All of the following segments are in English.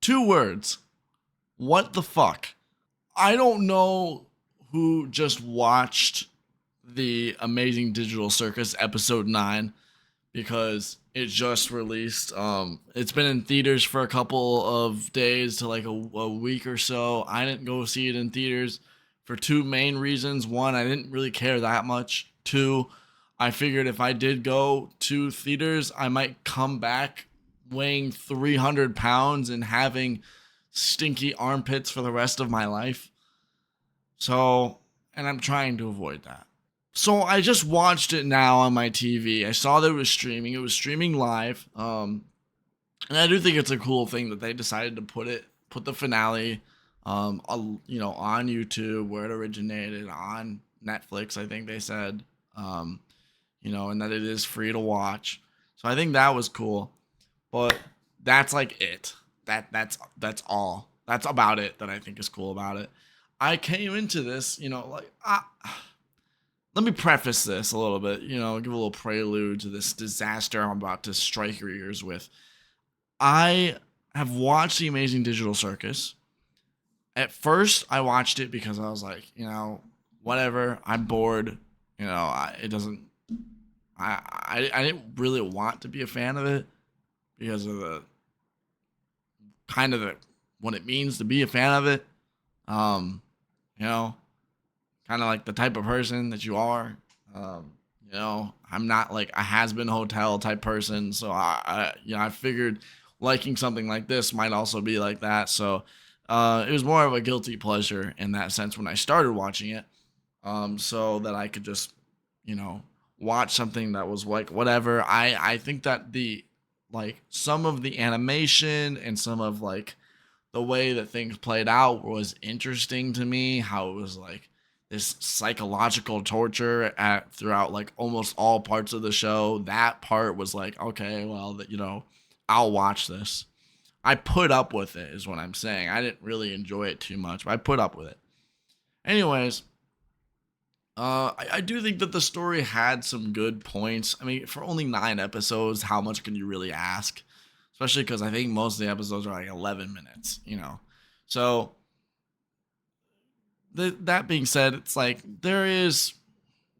2 words. What the fuck? I don't know who just watched the Amazing Digital Circus episode 9 because it just released. It's been in theaters for a couple of days to like a week or so. I didn't go see it in theaters for 2 main reasons. One, I didn't really care that much. 2, I figured if I did go to theaters, I might come back weighing 300 pounds and having stinky armpits for the rest of my life. So, and I'm trying to avoid that. So I just watched it now on my TV. I saw that it was streaming. It was streaming live. And I do think it's a cool thing that they decided to put the finale, on YouTube where it originated on Netflix. I think they said, and that it is free to watch. So I think that was cool. But that's like it. That's all. That's about it that I think is cool about it. I came into this, let me preface this a little bit, give a little prelude to this disaster I'm about to strike your ears with. I have watched The Amazing Digital Circus. At first, I watched it because I was like, whatever, I'm bored. It doesn't, I didn't really want to be a fan of it because of the kind of what it means to be a fan of it. Kind of like the type of person that you are. I'm not like a has-been hotel type person, so I figured liking something like this might also be like that. So it was more of a guilty pleasure in that sense when I started watching it, so that I could just watch something that was like whatever. I think that some of the animation and some of like the way that things played out was interesting to me. How it was like this psychological torture throughout like almost all parts of the show. That part was like, okay, well, I'll watch this. I put up with it is what I'm saying. I didn't really enjoy it too much, but I put up with it. Anyways, I do think that the story had some good points. I mean, for only 9 episodes, how much can you really ask? Especially because I think most of the episodes are like 11 minutes, So, that being said, it's like there is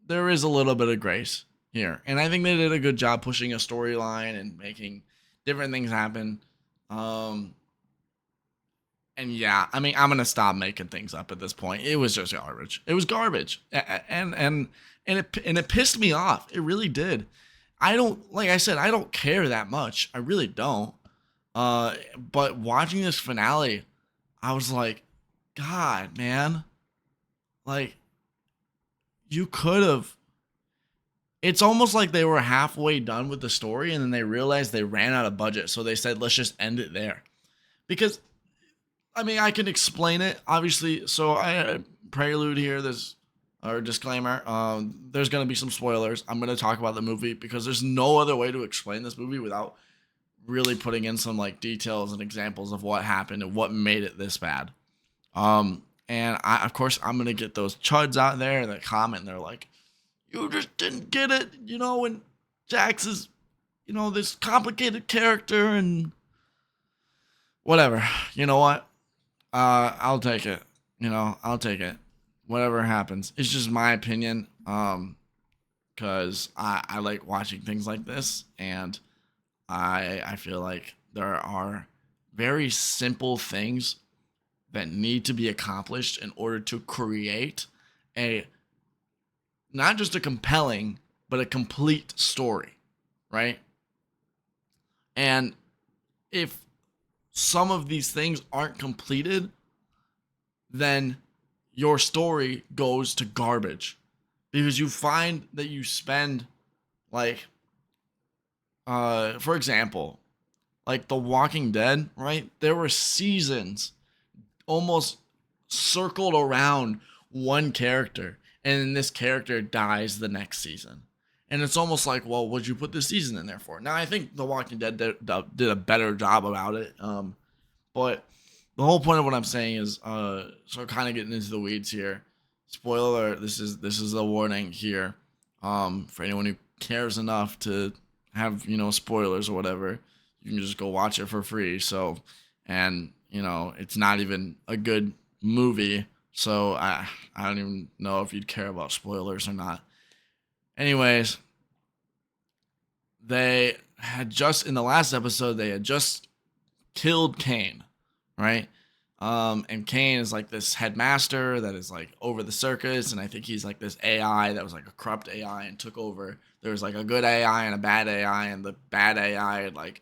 a little bit of grace here. And I think they did a good job pushing a storyline and making different things happen. And yeah, I mean, I'm gonna stop making things up at this point. It was just garbage. It was garbage, and it pissed me off. It really did. I don't, like I said, I don't care that much. I really don't. But watching this finale, I was like, God, man, like you could have. It's almost like they were halfway done with the story, and then they realized they ran out of budget, so they said, let's just end it there, because. I mean, I can explain it, obviously. So I prelude here. There's or disclaimer. There's gonna be some spoilers. I'm gonna talk about the movie because there's no other way to explain this movie without really putting in some like details and examples of what happened and what made it this bad. And of course, I'm gonna get those chuds out there that comment. And they're like, "You just didn't get it," and Jax is, this complicated character and whatever. You know what? I'll take it. I'll take it. Whatever happens. It's just my opinion. Because I like watching things like this, and I feel like there are very simple things that need to be accomplished in order to create a not just a compelling but a complete story, right? And if some of these things aren't completed, then your story goes to garbage because you find that you spend like for example, like The Walking Dead, right? There were seasons almost circled around one character, and then this character dies the next season. And it's almost like, well, what'd you put this season in there for? Now, I think The Walking Dead did a better job about it. But the whole point of what I'm saying is, so kind of getting into the weeds here. Spoiler alert, this is a warning here. For anyone who cares enough to have, spoilers or whatever, you can just go watch it for free. So and it's not even a good movie. So I don't even know if you'd care about spoilers or not. Anyways, they had just in the last episode they had just killed Kane, right? And Kane is like this headmaster that is like over the circus, and I think he's like this AI that was like a corrupt AI and took over. There was like a good AI and a bad AI, and the bad AI had like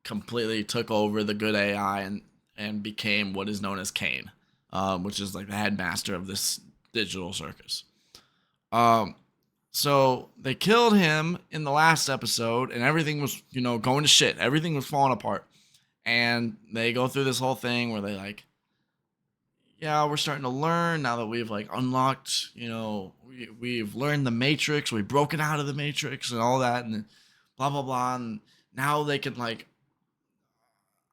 completely took over the good AI and became what is known as Kane, which is like the headmaster of this digital circus. Um, so they killed him in the last episode, and everything was going to shit. Everything was falling apart, and they go through this whole thing where they like, yeah, we're starting to learn now that we've like unlocked, we've learned the Matrix, we've broken out of the Matrix and all that, and blah blah blah, and now they can like,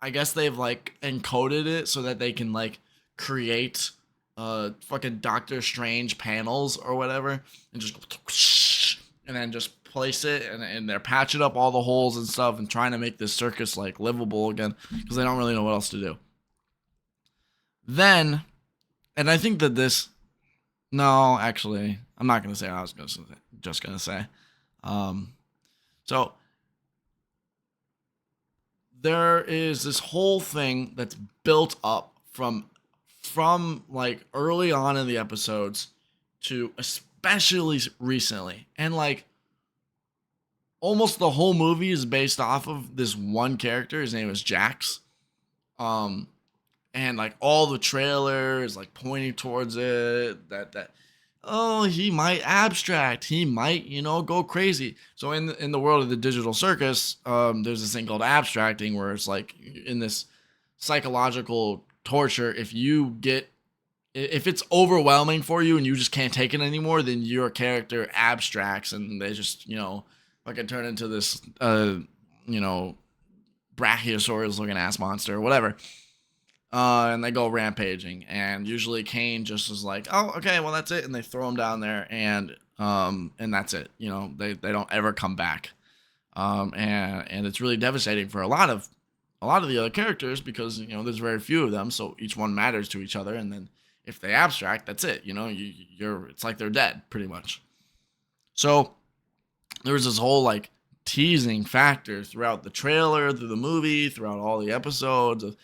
I guess they've like encoded it so that they can like create fucking Doctor Strange panels or whatever, and just and then just place it, and they're patching up all the holes and stuff and trying to make this circus like livable again because they don't really know what else to do. Then, and I think that this, no, actually, I'm not gonna say what I was just gonna say. Um, so there is this whole thing that's built up from like early on in the episodes to especially recently, and like almost the whole movie is based off of this one character. His name is Jax. um and like all the trailers like pointing towards it, that oh, he might abstract, he might go crazy. So in the world of the digital circus, there's this thing called abstracting, where it's like in this psychological torture. If it's overwhelming for you and you just can't take it anymore, then your character abstracts, and they just fucking turn into this you know brachiosaurus looking ass monster or whatever. And they go rampaging, and usually Kane just is like, oh, okay, well that's it, and they throw him down there, and that's it. They don't ever come back. And it's really devastating for a lot of the other characters, because there's very few of them, so each one matters to each other, and then if they abstract, that's it. It's like they're dead pretty much. So there was this whole like teasing factor throughout the trailer, through the movie, throughout all the episodes of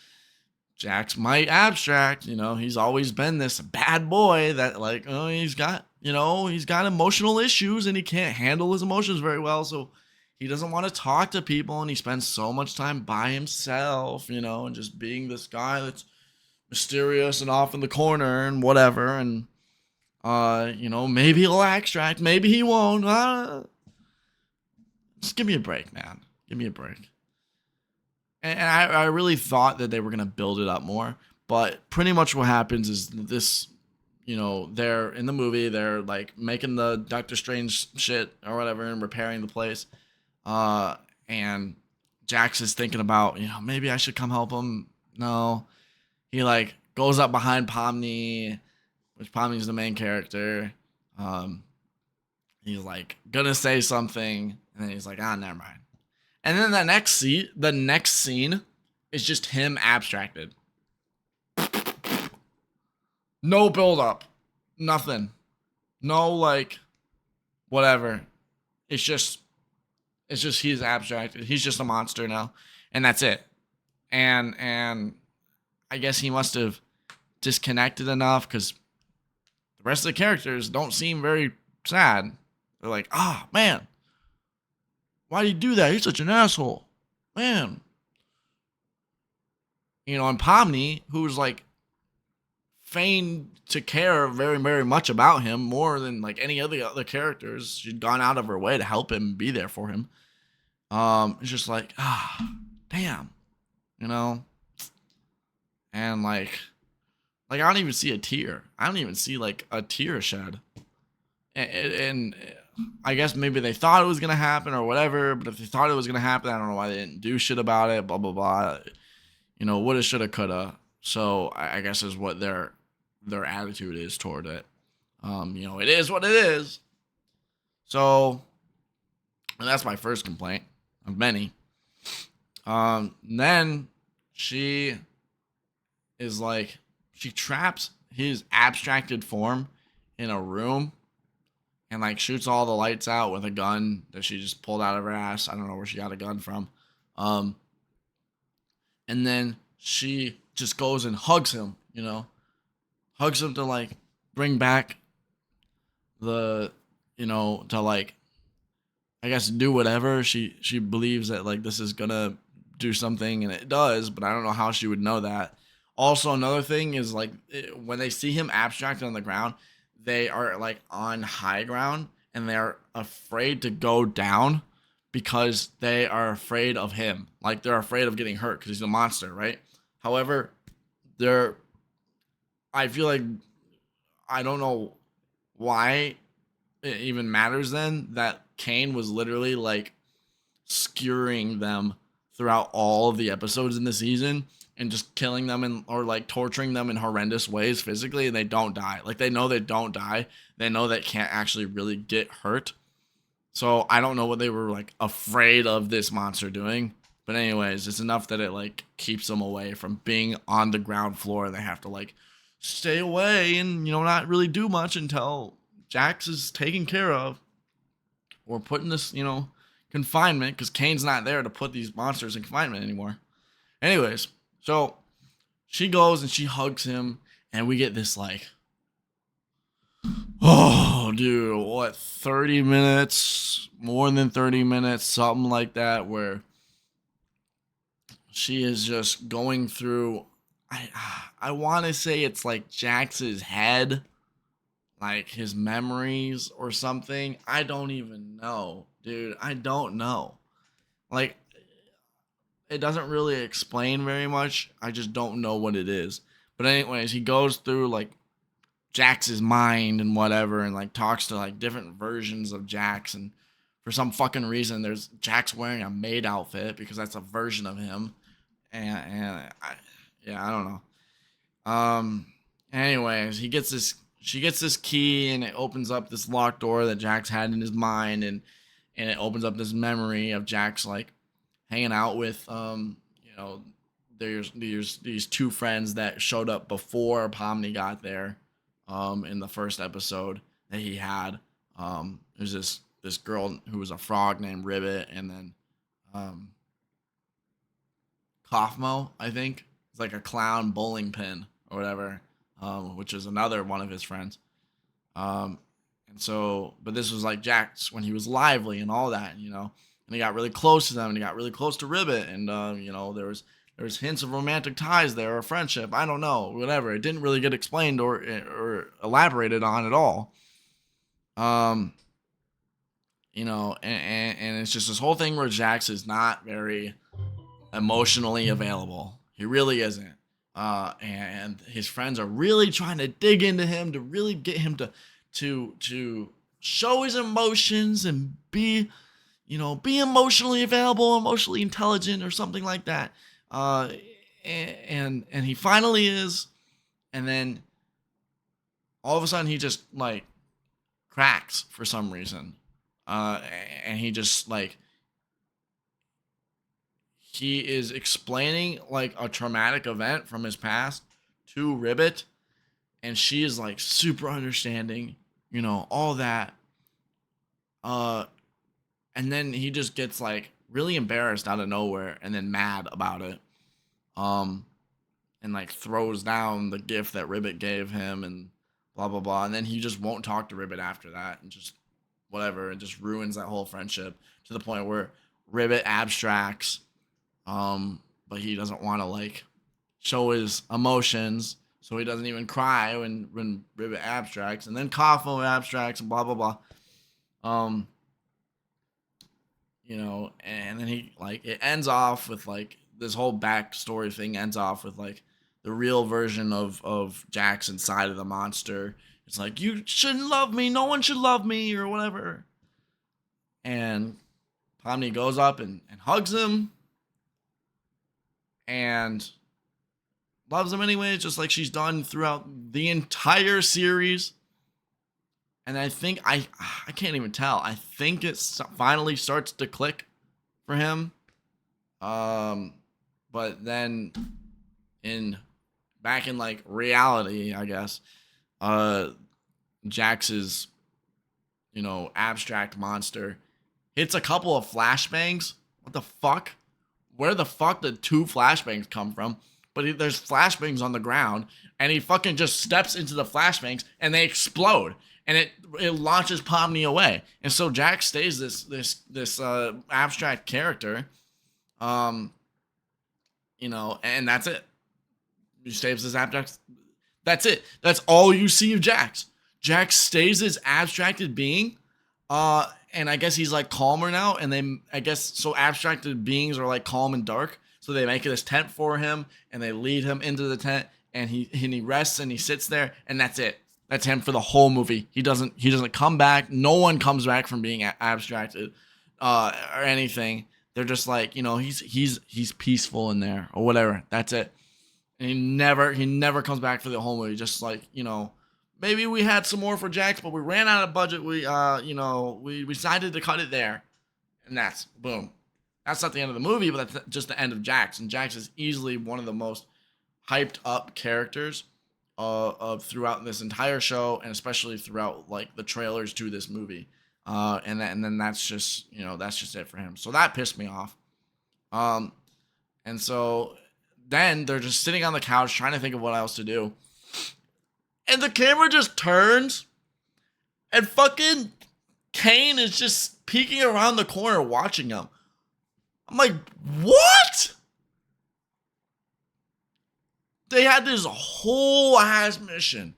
Jax might abstract. He's always been this bad boy that like, oh, he's got emotional issues, and he can't handle his emotions very well. So he doesn't want to talk to people, and he spends so much time by himself, and just being this guy that's mysterious and off in the corner and whatever. And, maybe he'll abstract, maybe he won't. Just give me a break, man. Give me a break. And I really thought that they were going to build it up more. But pretty much what happens is this, they're in the movie, they're like making the Doctor Strange shit or whatever and repairing the place. And Jax is thinking about, maybe I should come help him. No. He like goes up behind Pomni, which Pomni's the main character. He's like gonna say something, and then he's like, never mind. And then the next scene is just him abstracted. No build up. Nothing. No like whatever. It's just he's abstracted. He's just a monster now. And that's it. And I guess he must have disconnected enough, because the rest of the characters don't seem very sad. They're like, man, why do you do that? You're such an asshole. Man. And Pomni, who's like feigned to care very, very much about him, more than like any other characters. She'd gone out of her way to help him, be there for him. It's just like, damn. And like I don't even see a tear. I don't even see like a tear shed. And I guess maybe they thought it was gonna happen or whatever. But if they thought it was gonna happen, I don't know why they didn't do shit about it. Blah blah blah. Woulda, shoulda, coulda. So I guess is what their attitude is toward it. It is what it is. So, and that's my first complaint of many. Then she is like she traps his abstracted form in a room and like shoots all the lights out with a gun that she just pulled out of her ass. I don't know where she got a gun from. Um, and then she just goes and hugs him, hugs him to like bring back the, to like, I guess do whatever. She believes that like this is gonna do something, and it does, but I don't know how she would know that. Also, another thing is like when they see him abstracted on the ground, they are like on high ground and they're afraid to go down because they are afraid of him. Like they're afraid of getting hurt because he's a monster, right? However, they're I feel like I don't know why it even matters then that Kane was literally like skewering them throughout all of the episodes in the season and just killing them or like torturing them in horrendous ways physically, and they don't die. Like they know they don't die. They know they can't actually really get hurt. So I don't know what they were like afraid of this monster doing. But anyways, it's enough that it like keeps them away from being on the ground floor. They have to like stay away and not really do much until Jax is taken care of or put in this confinement, because Kane's not there to put these monsters in confinement anymore. Anyways, so she goes and she hugs him, and we get this like, oh, dude, what, 30 minutes, more than 30 minutes, something like that, where she is just going through, I want to say it's like Jax's head, like his memories or something. I don't even know, dude. I don't know. Like, it doesn't really explain very much. I just don't know what it is. But anyways, he goes through like Jax's mind and whatever, and like talks to like different versions of Jax, and for some fucking reason there's Jax wearing a maid outfit because that's a version of him. Yeah, I don't know. Anyways, she gets this key, and it opens up this locked door that Jax had in his mind, and it opens up this memory of Jax like hanging out with there's these two friends that showed up before Pomni got there, in the first episode that he had. There's this girl who was a frog named Ribbit, and then Kaufmo, I think. It's like a clown bowling pin or whatever, which is another one of his friends. And so, but this was like Jax when he was lively and all that, and he got really close to them, and he got really close to Ribbit, and there was hints of romantic ties there or friendship. I don't know, whatever. It didn't really get explained or elaborated on at all. Um, and it's just this whole thing where Jax is not very emotionally available. He really isn't. And his friends are really trying to dig into him to really get him to show his emotions and be emotionally available, emotionally intelligent, or something like that. And he finally is, and then all of a sudden he just like cracks for some reason, and he just like he is explaining like a traumatic event from his past to Ribbit, and she is like super understanding, all that. And then he just gets like really embarrassed out of nowhere and then mad about it. And like throws down the gift that Ribbit gave him and blah blah blah. And then he just won't talk to Ribbit after that, and just whatever, and just ruins that whole friendship to the point where Ribbit abstracts, but he doesn't want to like show his emotions, so he doesn't even cry when Ribbit abstracts, and then Kaufmo abstracts and blah blah blah. And then he like it ends off with like this whole backstory thing ends off with like the real version of Jax inside of the monster. It's like, you shouldn't love me, no one should love me, or whatever. And Pomni goes up and hugs him and loves him anyway, just like she's done throughout the entire series. And I think I can't even tell. I think it finally starts to click for him. But then back in like reality, I guess, uh, Jax's, abstract monster hits a couple of flashbangs. What the fuck? Where the fuck did two flashbangs come from? But there's flashbangs on the ground, and he fucking just steps into the flashbangs, and they explode, and it launches Pomni away, and so Jax stays this abstract character, um, and that's it. He stays this abstract. That's it. That's all you see of Jax. Jax stays this abstracted being, and I guess he's like calmer now, and I guess so abstracted beings are like calm and dark, so they make this tent for him, and they lead him into the tent, and he rests and he sits there, and that's it. That's him for the whole movie. He doesn't come back. No one comes back from being abstracted, or anything. They're just like, he's peaceful in there or whatever. That's it. And he never comes back for the whole movie. Just like, maybe we had some more for Jax, but we ran out of budget. We decided to cut it there, and that's boom. That's not the end of the movie, but that's just the end of Jax. And Jax is easily one of the most hyped up characters of throughout this entire show, and especially throughout like the trailers to this movie. And then that's just it for him. So that pissed me off. And so then they're just sitting on the couch trying to think of what else to do. And the camera just turns, and fucking Kane is just peeking around the corner watching him. I'm like, what? They had this whole ass mission,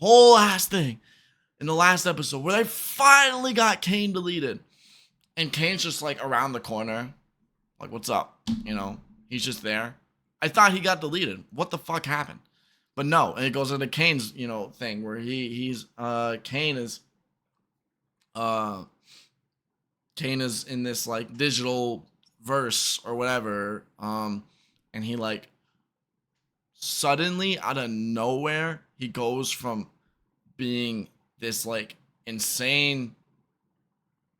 whole ass thing in the last episode where they finally got Kane deleted. And Kane's just like around the corner. Like, what's up? He's just there. I thought he got deleted. What the fuck happened? But no, and it goes into Kane's, thing where Kane is in this like digital verse or whatever, and he like suddenly out of nowhere he goes from being this like insane,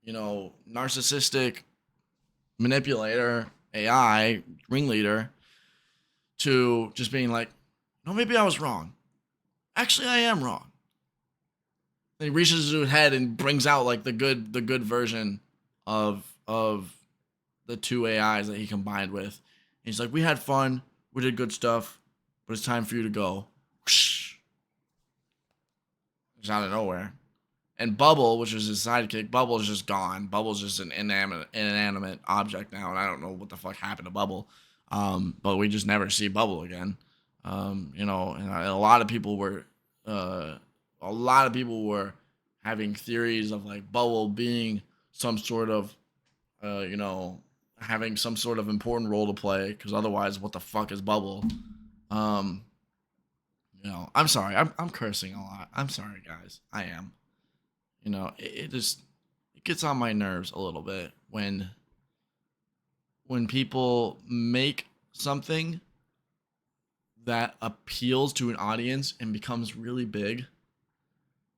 narcissistic manipulator, AI ringleader, to just being like, no, maybe I was wrong. Actually, I am wrong. And he reaches into his head and brings out like the good version of the two AIs that he combined with. And he's like, we had fun, we did good stuff, but it's time for you to go. Whoosh. It's out of nowhere. And Bubble, which was his sidekick, Bubble is just gone. Bubble's just an inanimate object now, and I don't know what the fuck happened to Bubble. But we just never see Bubble again. And a lot of people were having theories of like Bubble being some sort of, having some sort of important role to play, because otherwise, what the fuck is Bubble? I'm sorry, I'm cursing a lot. I'm sorry, guys, I am. It gets on my nerves a little bit when people make something that appeals to an audience and becomes really big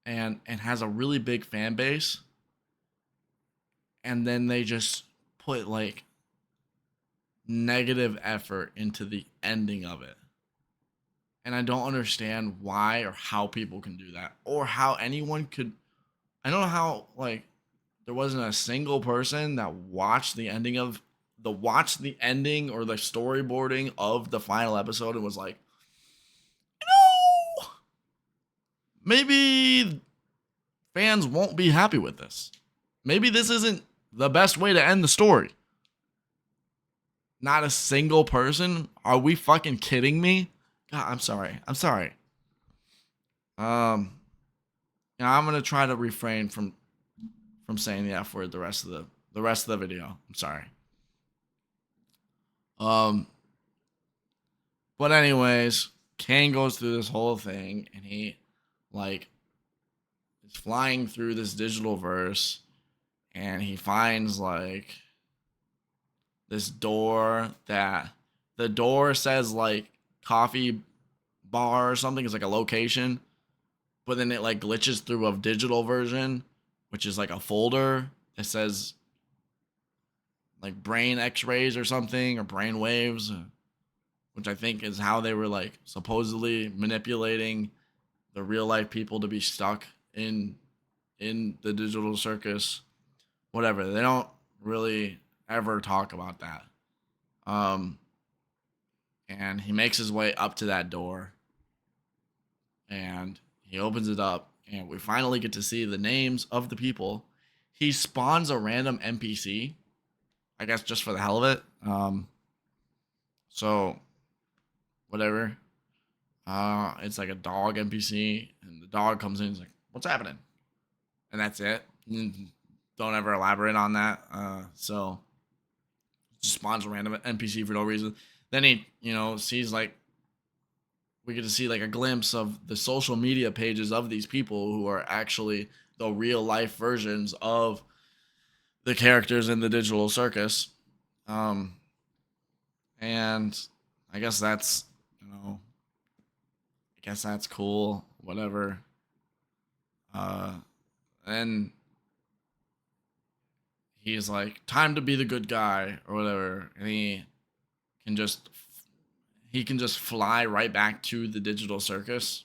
and has a really big fan base, and then they just put like negative effort into the ending of it. And I don't understand why or how people can do that, or how anyone could. I don't know how, like, there wasn't a single person that watched the ending or the storyboarding of the final episode and was like, maybe fans won't be happy with this. Maybe this isn't the best way to end the story. Not a single person? Are we fucking kidding me? God, I'm sorry. I'm gonna try to refrain from saying the F word the rest of the video. I'm sorry. But anyways, Kane goes through this whole thing, and he like is flying through this digital verse, and he finds like this door that the door says like coffee bar or something. It's like a location, but then it like glitches through a digital version, which is like a folder that says like brain x-rays or something, or brain waves, which I think is how they were like supposedly manipulating the real life people to be stuck in the digital circus. Whatever. They don't really ever talk about that. Um, and he makes his way up to that door, and he opens it up, and we finally get to see the names of the people. He spawns a random NPC, I guess just for the hell of it. So whatever. It's like a dog NPC, and the dog comes in. And he's like, "What's happening?" And that's it. Don't ever elaborate on that. So just spawns a random NPC for no reason. Then he, sees like we get to see like a glimpse of the social media pages of these people who are actually the real life versions of the characters in the digital circus. And I guess that's, I guess that's cool, whatever. And he's like, time to be the good guy or whatever. And can just he can just fly right back to the digital circus.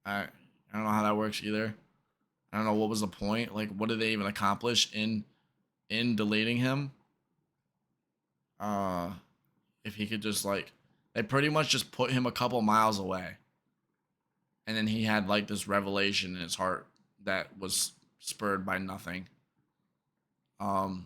I don't know how that works either. I don't know what was the point. Like, what did they even accomplish in deleting him? If he could just like, they pretty much just put him a couple miles away, and then he had like this revelation in his heart that was spurred by nothing. And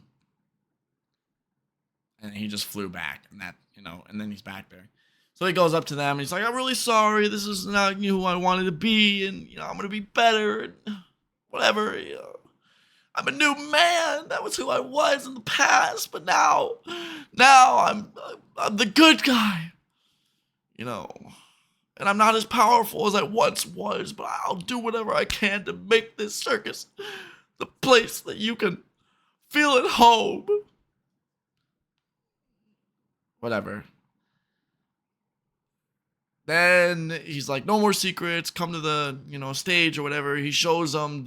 he just flew back, and that, and then he's back there. So he goes up to them and he's like, "I'm really sorry. This is not who I wanted to be, and I'm gonna be better, and whatever. I'm a new man. That was who I was in the past, but now I'm the good guy, and I'm not as powerful as I once was, but I'll do whatever I can to make this circus the place that you can feel at home." Whatever. Then he's like, "No more secrets. Come to the, stage or whatever." He shows them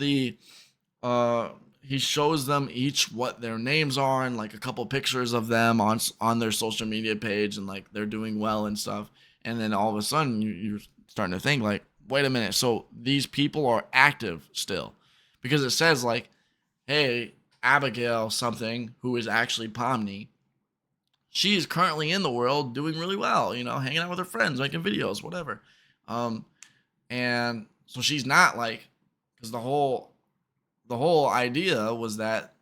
he shows them each what their names are, and like a couple pictures of them on their social media page, and like they're doing well and stuff. And then all of a sudden you're starting to think like, wait a minute. So these people are active still, because it says like, "Hey, Abigail something, who is actually Pomni, she is currently in the world doing really well, hanging out with her friends, making videos, whatever." And so she's not like, because the whole idea was that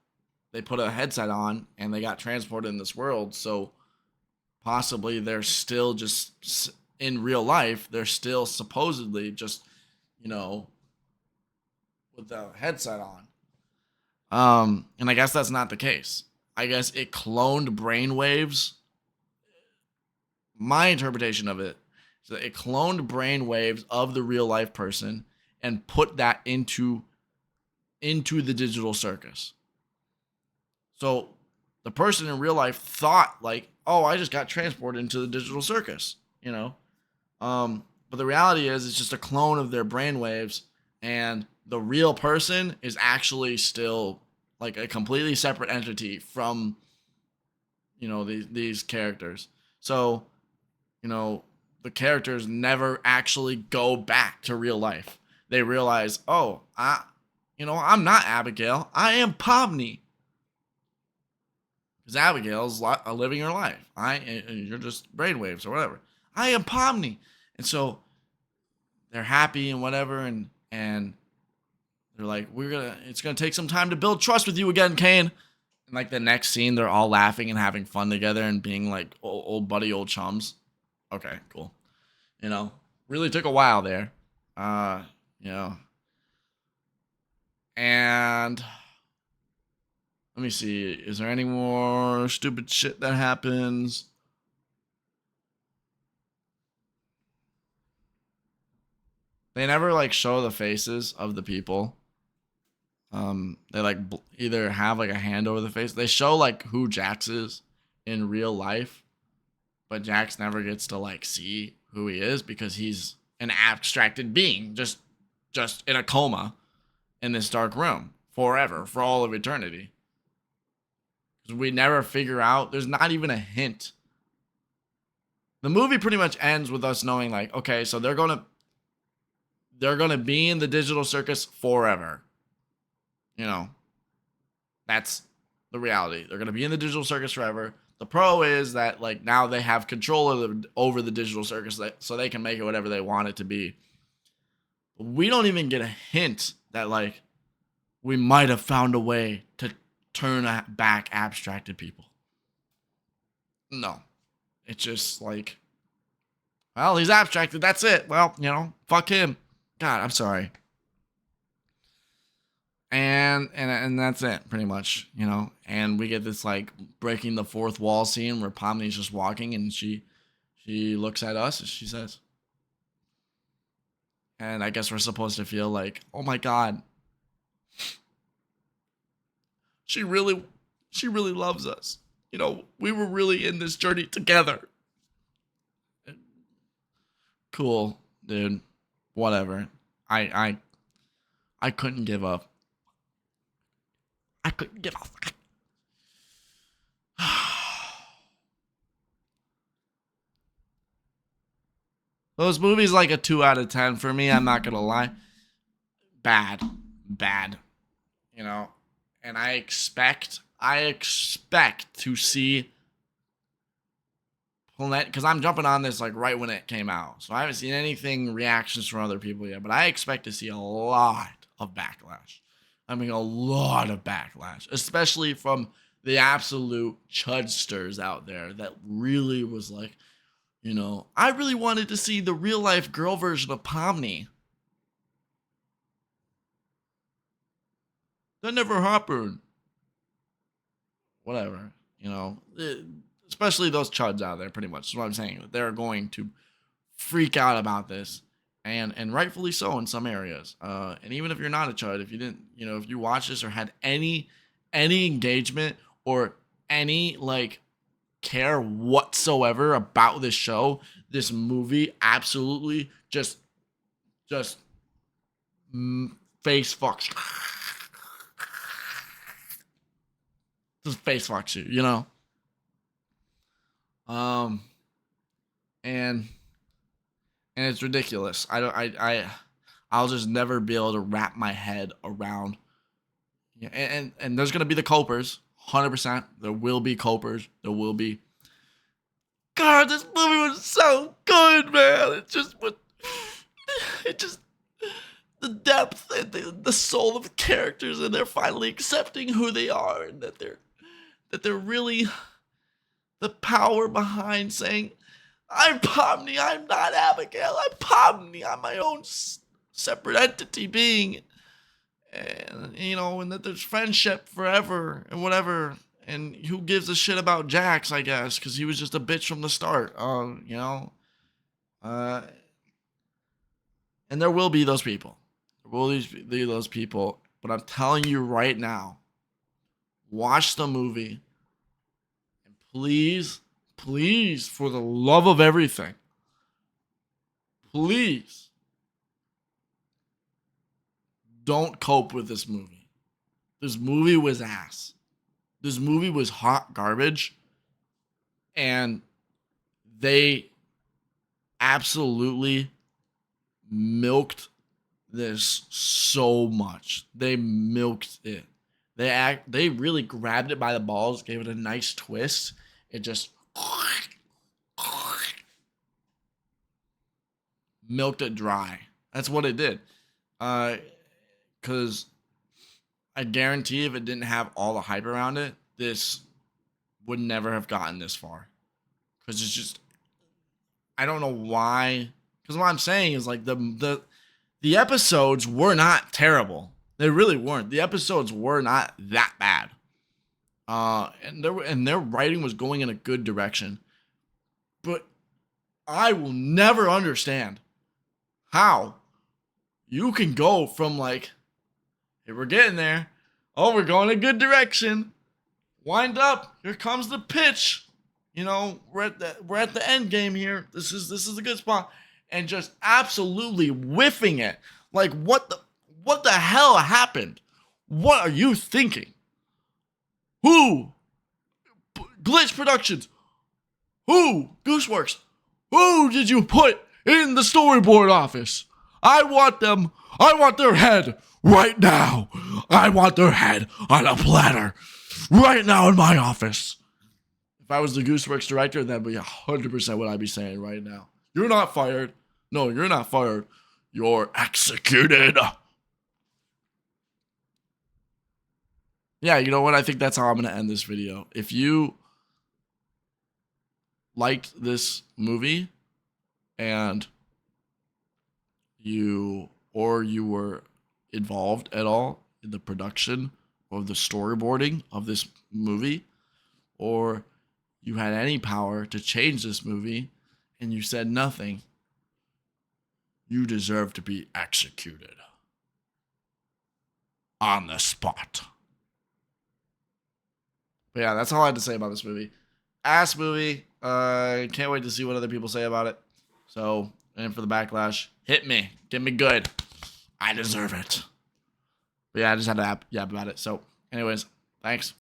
they put a headset on and they got transported in this world. So possibly they're still just in real life. They're still supposedly just, with the headset on. And I guess that's not the case. I guess it cloned brainwaves. My interpretation of it is that it cloned brainwaves of the real life person and put that into the digital circus. So the person in real life thought like, "Oh, I just got transported into the digital circus," But the reality is it's just a clone of their brainwaves, and the real person is actually still like a completely separate entity from these characters. So the characters never actually go back to real life. They realize, "Oh, I'm not Abigail. I am Pomni." Because Abigail's living her life. You're just brainwaves or whatever. "I am Pomni." And so they're happy and whatever, and they're like, it's gonna take some time to build trust with you again, Kane. And like the next scene, they're all laughing and having fun together and being like old buddy, old chums. Okay, cool. Really took a while there. And let me see. Is there any more stupid shit that happens? They never like show the faces of the people. They like either have like a hand over the face. They show like who Jax is in real life, but Jax never gets to like see who he is because he's an abstracted being, just in a coma in this dark room forever, for all of eternity. We never figure out. There's not even a hint The movie pretty much ends with us knowing, like, okay, so they're gonna be in the digital circus forever. You know, that's the reality. They're gonna be in the digital circus forever. The pro is that, like, now they have control over the digital circus, so they can make it whatever they want it to be. We don't even get a hint that, like, we might have found a way to turn back abstracted people. No, it's just like, well, he's abstracted. That's it. Well, fuck him. God, I'm sorry. And that's it, pretty much, And we get this, like, breaking the fourth wall scene where Pomni's just walking, and she looks at us and she says, and I guess we're supposed to feel like, oh my God, she really loves us. We were really in this journey together. Cool, dude. Whatever. I couldn't give up. I couldn't give up. Those movies, like a 2 out of 10 for me. I'm not gonna lie. Bad. And I expect to see, because I'm jumping on this, like, right when it came out, so I haven't seen anything reactions from other people yet. But I expect to see a lot of backlash. I mean, a lot of backlash, especially from the absolute chudsters out there that really was like, I really wanted to see the real life girl version of Pomni. That never happened. Whatever, especially those chuds out there, pretty much. That's what I'm saying. They're going to freak out about this, and rightfully so in some areas. And even if you're not a chud, if you didn't, if you watched this or had any engagement or any, like, care whatsoever about this show, this movie absolutely just face fucks. Just face fucks you, and it's ridiculous. I'll just never be able to wrap my head around. And there's gonna be the copers, 100%. There will be copers. There will be. God, this movie was so good, man. It just the depth and the soul of the characters, and they're finally accepting who they are, and that they're really the power behind saying, I'm Pomni, I'm not Abigail, I'm Pomni, I'm my own separate entity being. And, and that there's friendship forever and whatever. And who gives a shit about Jax, I guess, because he was just a bitch from the start. And there will be those people. There will be those people. But I'm telling you right now, watch the movie. And please, for the love of everything, please don't cope with this movie. This movie was ass. This movie was hot garbage. And they absolutely milked this so much. They milked it. They really grabbed it by the balls, gave it a nice twist. It just milked it dry. That's what it did. Because I guarantee if it didn't have all the hype around it, this would never have gotten this far. Because it's just, I don't know why. Because what I'm saying is, like, the episodes were not terrible. They really weren't. The episodes were not that bad. And their writing was going in a good direction. But I will never understand how you can go from, like, hey, we're getting there. Oh, we're going in a good direction. Wind up. Here comes the pitch. We're at the end game here. This is a good spot. And just absolutely whiffing it. Like, what the hell happened? What are you thinking? Who? Glitch Productions. Who? Gooseworks. Who did you put in the storyboard office? I want them. I want their head right now. I want their head on a platter right now in my office. If I was the Gooseworks director, that'd be 100% what I'd be saying right now. You're not fired. No, you're not fired. You're executed. Yeah, you know what? I think that's how I'm going to end this video. If you liked this movie and you were involved at all in the production or the storyboarding of this movie, or you had any power to change this movie and you said nothing, you deserve to be executed on the spot. But yeah, that's all I had to say about this movie. Ass movie. Can't wait to see what other people say about it. So, and for the backlash, hit me. Get me good. I deserve it. But yeah, I just had to yap about it. So, anyways, thanks.